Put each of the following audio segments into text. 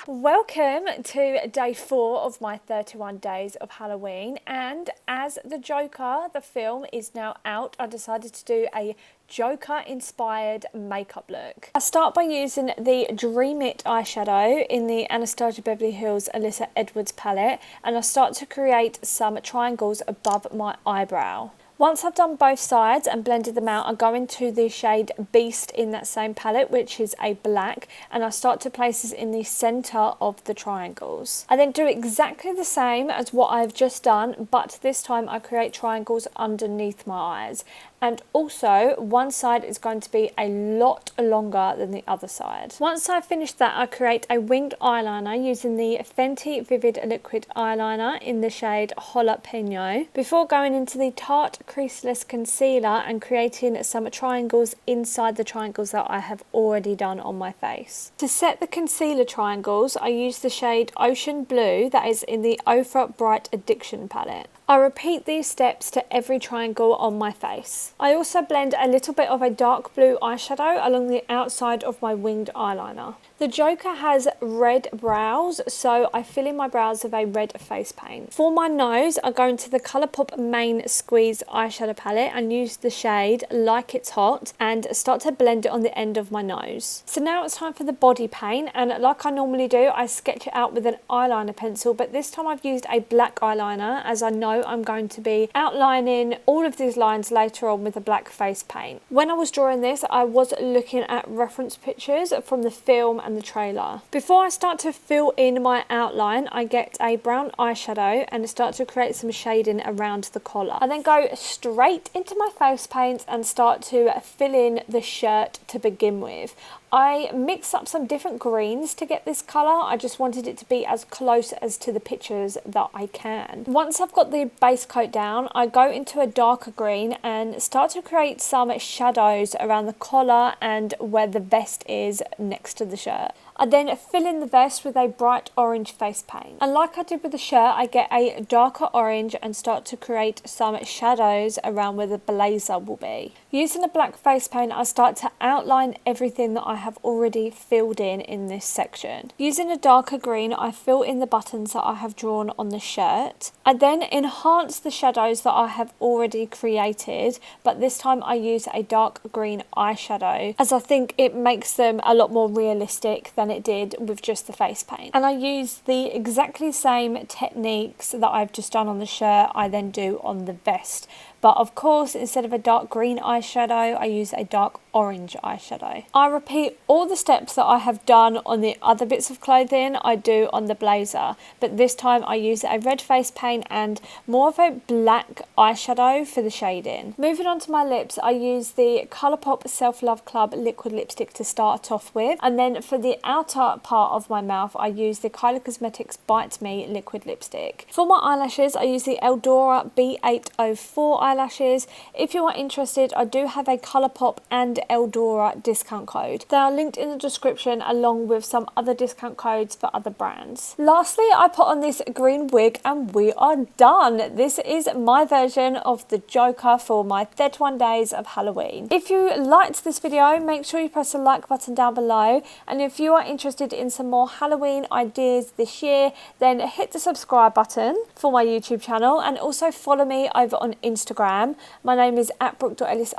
Welcome to day 4 of my 31 days of Halloween, and as the Joker, the film, is now out, I decided to do a Joker inspired makeup look. I start by using the Dream It eyeshadow in the Anastasia Beverly Hills Alyssa Edwards palette, and I start to create some triangles above my eyebrow. Once I've done both sides and blended them out, I go into the shade Beast in that same palette, which is a black, and I start to place this in the centre of the triangles. I then do exactly the same as what I've just done, but this time I create triangles underneath my eyes. And also, one side is going to be a lot longer than the other side. Once I've finished that, I create a winged eyeliner using the Fenty Vivid Liquid Eyeliner in the shade Jalapeno, before going into the Tarte Creaseless Concealer and creating some triangles inside the triangles that I have already done on my face. To set the concealer triangles, I use the shade Ocean Blue that is in the Ofra Bright Addiction palette. I repeat these steps to every triangle on my face. I also blend a little bit of a dark blue eyeshadow along the outside of my winged eyeliner. The Joker has red brows, so I fill in my brows with a red face paint. For my nose, I go into the Colourpop Main Squeeze eyeshadow palette and use the shade Like It's Hot and start to blend it on the end of my nose. So now it's time for the body paint, and like I normally do, I sketch it out with an eyeliner pencil, but this time I've used a black eyeliner as I know I'm going to be outlining all of these lines later on with a black face paint. When I was drawing this, I was looking at reference pictures from the film and the trailer. Before I start to fill in my outline, I get a brown eyeshadow and start to create some shading around the collar. I then go straight into my face paint and start to fill in the shirt to begin with. I mix up some different greens to get this colour. I just wanted it to be as close as to the pictures that I can. Once I've got the base coat down, I go into a darker green and start to create some shadows around the collar and where the vest is next to the shirt. I then fill in the vest with a bright orange face paint. And like I did with the shirt, I get a darker orange and start to create some shadows around where the blazer will be. Using a black face paint, I start to outline everything that I have already filled in this section. Using a darker green, I fill in the buttons that I have drawn on the shirt. I then enhance the shadows that I have already created, but this time I use a dark green eyeshadow as I think it makes them a lot more realistic than it did with just the face paint. And I use the exactly same techniques that I've just done on the shirt, I then do on the vest. But of course, instead of a dark green eyeshadow, I use a dark orange eyeshadow. I repeat all the steps that I have done on the other bits of clothing I do on the blazer, but this time I use a red face paint and more of a black eyeshadow for the shading. Moving on to my lips, I use the Colourpop Self Love Club liquid lipstick to start off with, and then for the outer part of my mouth, I use the Kylie Cosmetics Bite Me liquid lipstick. For my eyelashes, I use the Eldora B804 eyelashes. If you are interested, I do have a Colourpop and Eldora discount code. They are linked in the description along with some other discount codes for other brands. Lastly, I put on this green wig and we are done. This is my version of the Joker for my 31 days of Halloween. If you liked this video, make sure you press the like button down below, and if you are interested in some more Halloween ideas this year, then hit the subscribe button for my YouTube channel and also follow me over on Instagram. My name is @Brooke.Ellis_.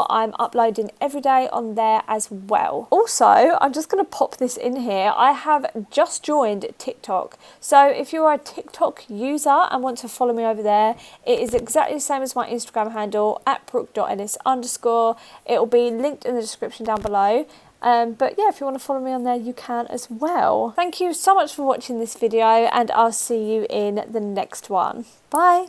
I'm uploading every day on there as well. Also, I'm just going to pop this in here. I have just joined TikTok. So if you are a TikTok user and want to follow me over there, it is exactly the same as my Instagram handle @Brooke.Ellis_. It will be linked in the description down below. But yeah, if you want to follow me on there, you can as well. Thank you so much for watching this video, and I'll see you in the next one. Bye.